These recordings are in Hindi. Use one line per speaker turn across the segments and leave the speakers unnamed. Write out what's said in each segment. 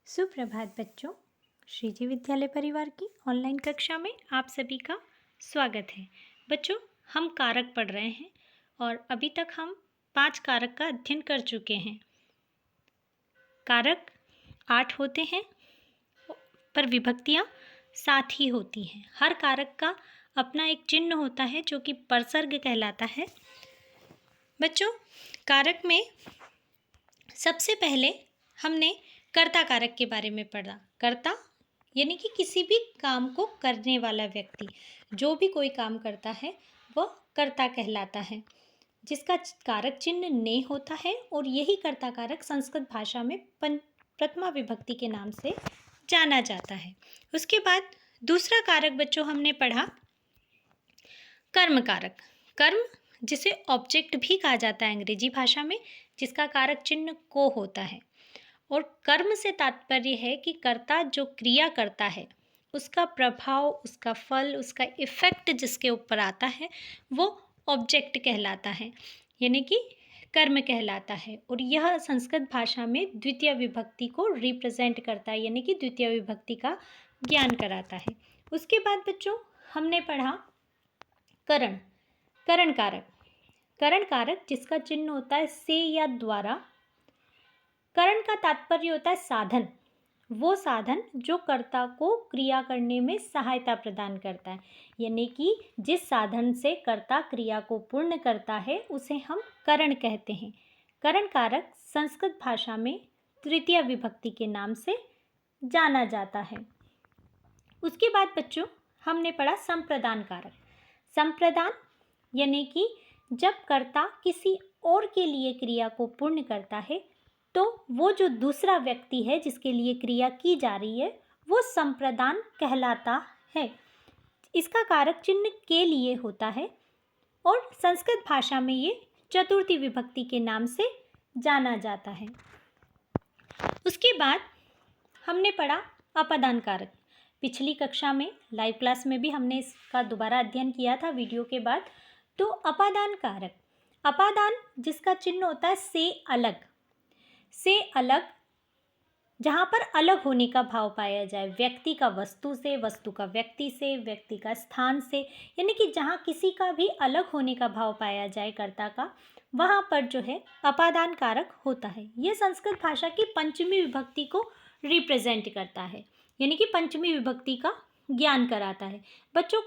सुप्रभात बच्चों। श्रीजी विद्यालय परिवार की ऑनलाइन कक्षा में आप सभी का स्वागत है। बच्चों, हम कारक पढ़ रहे हैं और अभी तक हम 5 कारक का अध्ययन कर चुके हैं। कारक 8 होते हैं पर विभक्तियाँ 7 ही होती हैं। हर कारक का अपना एक चिन्ह होता है जो कि परसर्ग कहलाता है। बच्चों, कारक में सबसे पहले हमने कर्ता कारक के बारे में पढ़ा। कर्ता यानी कि किसी भी काम को करने वाला व्यक्ति, जो भी कोई काम करता है वह कर्ता कहलाता है, जिसका कारक चिन्ह ने होता है। और यही कर्ता कारक संस्कृत भाषा में प्रथमा विभक्ति के नाम से जाना जाता है। उसके बाद दूसरा कारक बच्चों हमने पढ़ा कर्म कारक। कर्म जिसे ऑब्जेक्ट भी कहा जाता है अंग्रेजी भाषा में, जिसका कारक चिन्ह को होता है। और कर्म से तात्पर्य है कि कर्ता जो क्रिया करता है उसका प्रभाव, उसका फल, उसका इफ़ेक्ट जिसके ऊपर आता है वो ऑब्जेक्ट कहलाता है, यानी कि कर्म कहलाता है। और यह संस्कृत भाषा में द्वितीय विभक्ति को रिप्रेजेंट करता है, यानी कि द्वितीय विभक्ति का ज्ञान कराता है। उसके बाद बच्चों हमने पढ़ा करण। करण कारक। करण कारक जिसका चिन्ह होता है से या द्वारा। करण का तात्पर्य होता है साधन, वो साधन जो कर्ता को क्रिया करने में सहायता प्रदान करता है, यानी कि जिस साधन से कर्ता क्रिया को पूर्ण करता है उसे हम करण कहते हैं। करण कारक संस्कृत भाषा में तृतीय विभक्ति के नाम से जाना जाता है। उसके बाद बच्चों हमने पढ़ा संप्रदान कारक। संप्रदान यानी कि जब कर्ता किसी और के लिए क्रिया को पूर्ण करता है तो वो जो दूसरा व्यक्ति है जिसके लिए क्रिया की जा रही है वो संप्रदान कहलाता है। इसका कारक चिन्ह के लिए होता है और संस्कृत भाषा में ये चतुर्थी विभक्ति के नाम से जाना जाता है। उसके बाद हमने पढ़ा अपादान कारक। पिछली कक्षा में लाइव क्लास में भी हमने इसका दोबारा अध्ययन किया था वीडियो के बाद। तो अपादान कारक, अपादान जिसका चिन्ह होता है से अलग। से अलग जहाँ पर अलग होने का भाव पाया जाए, व्यक्ति का वस्तु से, वस्तु का व्यक्ति से, व्यक्ति का स्थान से, यानी कि जहाँ किसी का भी अलग होने का भाव पाया जाए कर्ता का, वहाँ पर जो है अपादान कारक होता है। ये संस्कृत भाषा की पंचमी विभक्ति को रिप्रेजेंट करता है, यानी कि पंचमी विभक्ति का ज्ञान कराता है। बच्चों,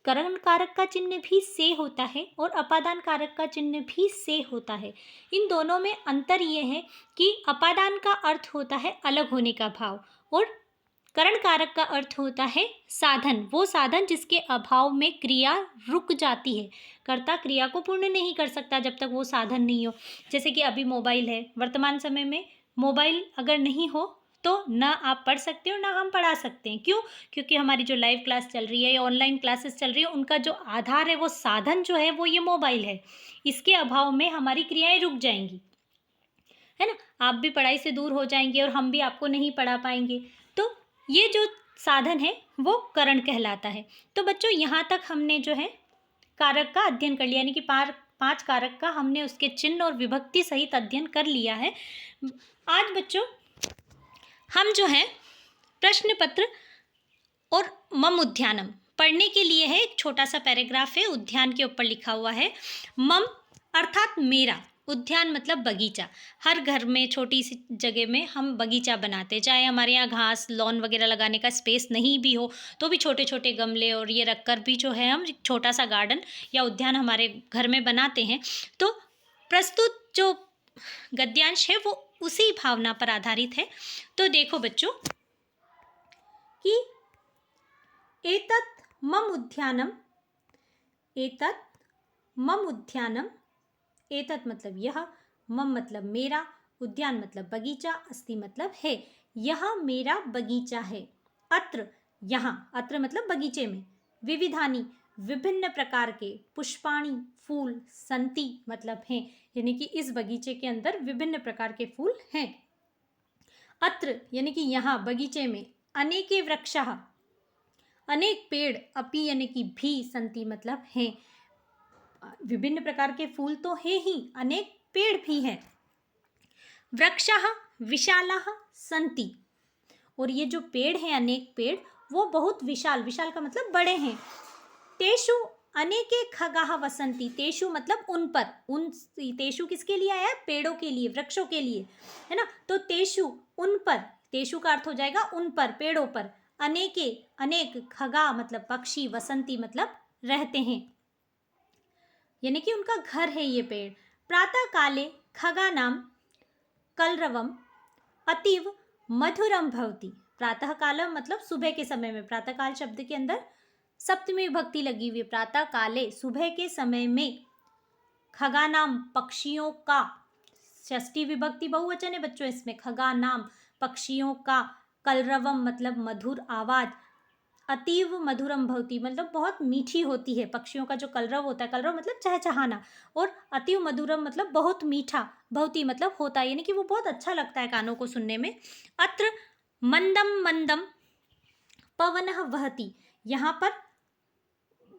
करण कारक का चिन्ह भी से होता है और अपादान कारक का चिन्ह भी से होता है। इन दोनों में अंतर ये है कि अपादान का अर्थ होता है अलग होने का भाव और करण कारक का अर्थ होता है साधन, वो साधन जिसके अभाव में क्रिया रुक जाती है। कर्ता क्रिया को पूर्ण नहीं कर सकता जब तक वो साधन नहीं हो। जैसे कि अभी मोबाइल है, वर्तमान समय में मोबाइल अगर नहीं हो तो ना आप पढ़ सकते हो ना हम पढ़ा सकते हैं। क्यों? क्योंकि हमारी जो लाइव क्लास चल रही है या ऑनलाइन क्लासेस चल रही है उनका जो आधार है, वो साधन जो है वो ये मोबाइल है। इसके अभाव में हमारी क्रियाएं रुक जाएंगी, है ना। आप भी पढ़ाई से दूर हो जाएंगे और हम भी आपको नहीं पढ़ा पाएंगे। तो ये जो साधन है वो करण कहलाता है। तो बच्चों, यहाँ तक हमने जो है कारक का अध्ययन कर लिया, यानी कि 5 कारक का हमने उसके चिन्ह और विभक्ति सहित अध्ययन कर लिया है। आज बच्चों हम जो है प्रश्न पत्र और मम उद्यानम पढ़ने के लिए है। एक छोटा सा पैराग्राफ है, उद्यान के ऊपर लिखा हुआ है। मम अर्थात मेरा, उद्यान मतलब बगीचा। हर घर में छोटी सी जगह में हम बगीचा बनाते, चाहे हमारे यहाँ घास लॉन वगैरह लगाने का स्पेस नहीं भी हो तो भी छोटे छोटे गमले और ये रखकर भी जो है हम छोटा सा गार्डन या उद्यान हमारे घर में बनाते हैं। तो प्रस्तुत जो गद्यांश है वो उसी भावना पर आधारित है। तो देखो बच्चों कि एतत् मम उद्यानम, एतत् मम उद्यानम, एतत् मतलब यह, मम मतलब मेरा, उद्यान मतलब बगीचा, अस्ति मतलब है, यह मेरा बगीचा है। अत्र, यहाँ, अत्र मतलब बगीचे में, विविधानि विभिन्न प्रकार के, पुष्पाणि फूल, संति मतलब हैं, यानी कि इस बगीचे के अंदर विभिन्न प्रकार के फूल हैं। अत्र यानी कि यहाँ बगीचे में, अनेके वृक्षः अनेक पेड़, अपि यानी कि भी, संति मतलब हैं। विभिन्न प्रकार के फूल तो हैं ही, अनेक पेड़ भी हैं। वृक्षः विशालाः सन्ति, और ये जो पेड़ हैं अनेक पेड़ वो बहुत विशाल, विशाल का मतलब बड़े हैं। तेषु अनेके खगाः वसंती, तेषु मतलब उन पर, उन, तेषु किसके लिए आया है? पेड़ों के लिए, वृक्षों के लिए, है ना। तो तेषु उन पर, तेषु का अर्थ हो जाएगा उन पर, पेड़ों पर, अनेके अनेक, खगा मतलब पक्षी, वसंती मतलब रहते हैं, यानी कि उनका घर है ये पेड़। प्रातः काले खगानाम कलरवम अतीव मधुरम भवति, प्रातः काल मतलब सुबह के समय में, प्रातः काल शब्द के अंदर सप्तमी विभक्ति लगी हुई है। प्रातः काले सुबह के समय में, खगानाम पक्षियों का, षष्ठी विभक्ति बहुवचन है बच्चों इसमें, खगानाम पक्षियों का, कलरवम मतलब मधुर आवाज, अतीव मधुरम भवति मतलब बहुत मीठी होती है, पक्षियों का जो कलरव होता है, कलरव मतलब चहचहाना, और अतीव मधुरम मतलब बहुत मीठा, भवति मतलब होता है, यानी कि वो बहुत अच्छा लगता है कानों को सुनने में। अत्र मंदम मंदम पवनः वहति, यहाँ पर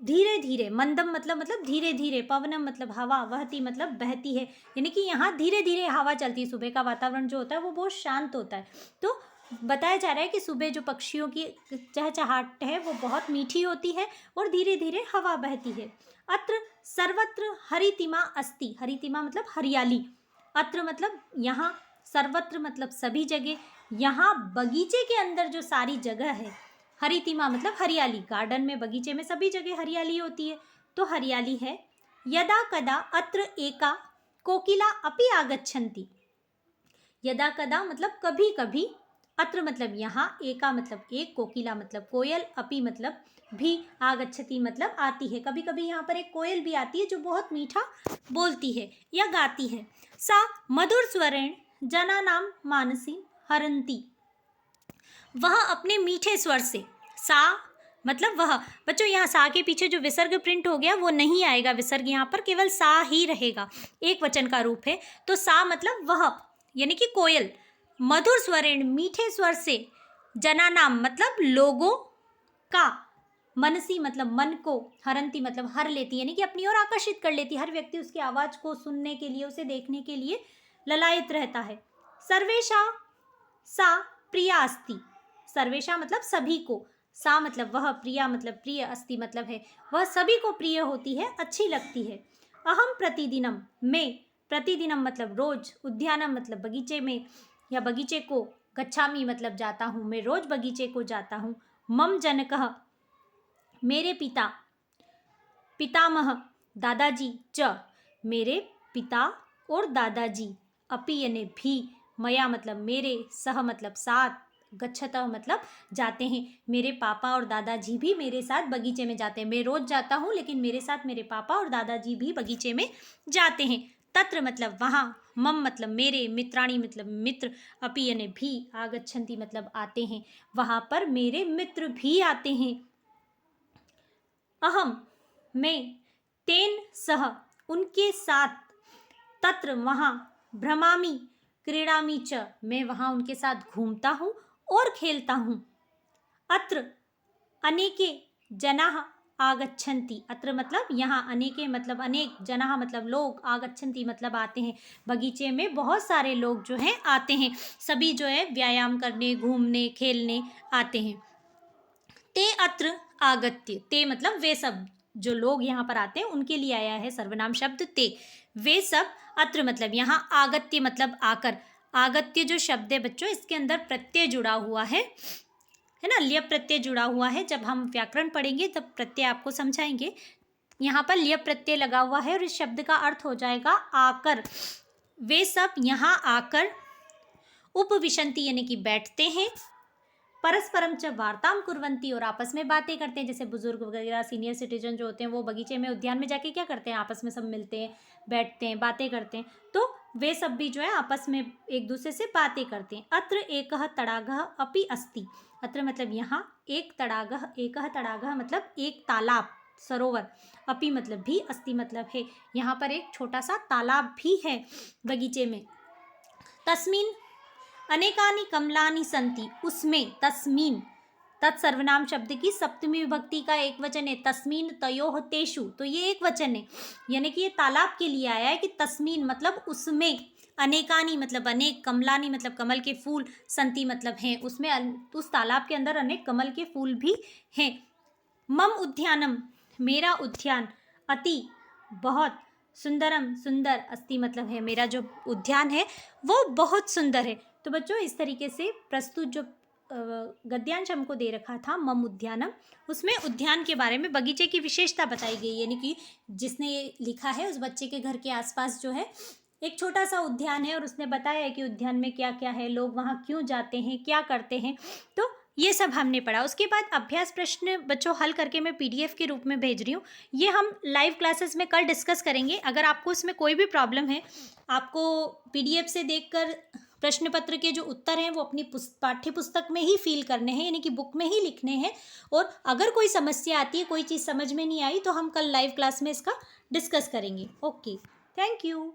धीरे धीरे, मंदम मतलब धीरे धीरे, पवनम मतलब हवा, वहती मतलब बहती है, यानी कि यहाँ धीरे धीरे हवा चलती है। सुबह का वातावरण जो होता है वो बहुत शांत होता है, तो बताया जा रहा है कि सुबह जो पक्षियों की चहचहाट है वो बहुत मीठी होती है और धीरे धीरे हवा बहती है। अत्र सर्वत्र हरितिमा अस्ति, हरितिमा मतलब हरियाली, अत्र मतलब यहाँ, सर्वत्र मतलब सभी जगह, यहाँ बगीचे के अंदर जो सारी जगह है, हरितिमा मतलब हरियाली, गार्डन में, बगीचे में सभी जगह हरियाली होती है, तो हरियाली है। यदा कदा अत्र एका कोकिला अपि आगच्छन्ति, यदा कदा मतलब कभी कभी, अत्र मतलब यहाँ, एका मतलब एक, कोकिला मतलब कोयल, अपि मतलब भी, आगच्छति मतलब आती है, कभी कभी यहाँ पर एक कोयल भी आती है जो बहुत मीठा बोलती है या गाती है। सा मधुर स्वरेण जनानाम मानसी हरन्ति, वह अपने मीठे स्वर से, सा मतलब वह, बच्चों यहाँ सा के पीछे जो विसर्ग प्रिंट हो गया वो नहीं आएगा, विसर्ग यहाँ पर केवल सा ही रहेगा, एक वचन का रूप है, तो सा मतलब वह, यानी कि कोयल, मधुर स्वरेण मीठे स्वर से, जनानाम मतलब लोगों का, मनसी मतलब मन को, हरंती मतलब हर लेती, यानी कि अपनी ओर आकर्षित कर लेती, हर व्यक्ति उसकी आवाज को सुनने के लिए, उसे देखने के लिए ललायित रहता है। सर्वेशा सा प्रिया अस्ति, सर्वेशा मतलब सभी को, सा मतलब वह, प्रिया मतलब प्रिय, अस्ति मतलब है, वह सभी को प्रिय होती है, अच्छी लगती है। अहम प्रतिदिनम, मैं, प्रतिदिनम मतलब रोज, उद्यानम मतलब बगीचे में या बगीचे को, गच्छामि मतलब जाता हूँ, मैं रोज बगीचे को जाता हूँ। मम जनकः मेरे पिता, पितामह दादाजी, च मेरे पिता और दादाजी, अपि यानी भी, मया मतलब मेरे, सह मतलब साथ, गच्छतः मतलब जाते हैं, मेरे पापा और दादाजी भी मेरे साथ बगीचे में जाते हैं, मैं रोज जाता हूँ लेकिन मेरे साथ मेरे पापा और दादाजी भी बगीचे में जाते हैं। तत्र मतलब वहाँ, मम मतलब मेरे, मित्राणी मतलब मित्र, अपि यानी भी, आगच्छन्ति मतलब आते हैं, वहाँ पर मेरे मित्र भी आते हैं। अहम मैं, तेन सह उनके साथ, तत्र वहाँ, भ्रमामि क्रीडामि च मैं वहाँ उनके साथ घूमता हूँ और खेलता हूँ। अत्र अनेके जनाः आगच्छन्ति, अत्र मतलब यहाँ, अनेके मतलब अनेक, जनाः मतलब लोग, आगच्छन्ति मतलब आते हैं, बगीचे में बहुत सारे लोग जो हैं आते हैं, सभी जो है व्यायाम करने, घूमने, खेलने आते हैं। ते अत्र आगत्य, ते मतलब वे सब, जो लोग यहाँ पर आते हैं उनके लिए आया है सर्वनाम शब्द ते, वे सब, अत्र मतलब यहाँ, आगत्य मतलब आकर, आगत्य जो शब्द है बच्चों इसके अंदर प्रत्यय जुड़ा हुआ है ना, ल्य प्रत्यय जुड़ा हुआ है, जब हम व्याकरण पढ़ेंगे तब प्रत्यय आपको समझाएंगे। यहाँ पर ल्य प्रत्यय लगा हुआ है और इस शब्द का अर्थ हो जाएगा आकर, वे सब यहाँ आकर, उपविशन्ति यानी कि बैठते हैं, परस्परम च वार्ताम कुर्वन्ति और आपस में बातें करते हैं, जैसे बुजुर्ग वगैरह सीनियर सिटीजन जो होते हैं वो बगीचे में, उद्यान में जाके क्या करते हैं, आपस में सब मिलते हैं, बैठते हैं, बातें करते हैं, तो वे सब भी जो है आपस में एक दूसरे से बातें करते हैं। अत्र एकः तडागः अपि अस्ति, अत्र मतलब यहाँ, एक तडागः, एकः तडागः मतलब एक तालाब, सरोवर, अपि मतलब भी, अस्ति मतलब है, यहाँ पर एक छोटा सा तालाब भी है बगीचे में। तस्मिन अनेकानि कमलानि सन्ति, उसमें, तस्मीन, तत्सर्वनाम शब्द की सप्तमी विभक्ति का एक वचन है तस्मीन तयोः तेषु, तो ये एक वचन है, यानी कि ये तालाब के लिए आया है कि तस्मीन मतलब उसमें, अनेकानी मतलब अनेक, कमलानी मतलब कमल के फूल, संति मतलब हैं, उसमें उस तालाब के अंदर अनेक कमल के फूल भी हैं। मम उद्यानम मेरा उद्यान, अति बहुत, सुंदरम सुंदर, अस्ति मतलब है मेरा जो उद्यान है वो बहुत सुंदर है। तो बच्चों इस तरीके से प्रस्तुत जो गद्यांश हमको दे रखा था मम उद्यानम, उसमें उद्यान के बारे में, बगीचे की विशेषता बताई गई, यानी कि जिसने ये लिखा है उस बच्चे के घर के आसपास जो है एक छोटा सा उद्यान है और उसने बताया है कि उद्यान में क्या क्या है, लोग वहाँ क्यों जाते हैं, क्या करते हैं, तो ये सब हमने पढ़ा। उसके बाद अभ्यास प्रश्न बच्चों हल करके मैं पीडीएफ के रूप में भेज रही हूँ, ये हम लाइव क्लासेस में कल डिस्कस करेंगे। अगर आपको इसमें कोई भी प्रॉब्लम है, आपको पीडीएफ से देखकर प्रश्न पत्र के जो उत्तर हैं वो अपनी पाठ्य पुस्तक में ही फिल करने हैं, यानी कि बुक में ही लिखने हैं, और अगर कोई समस्या आती है, कोई चीज़ समझ में नहीं आई, तो हम कल लाइव क्लास में इसका डिस्कस करेंगे। Okay, thank you.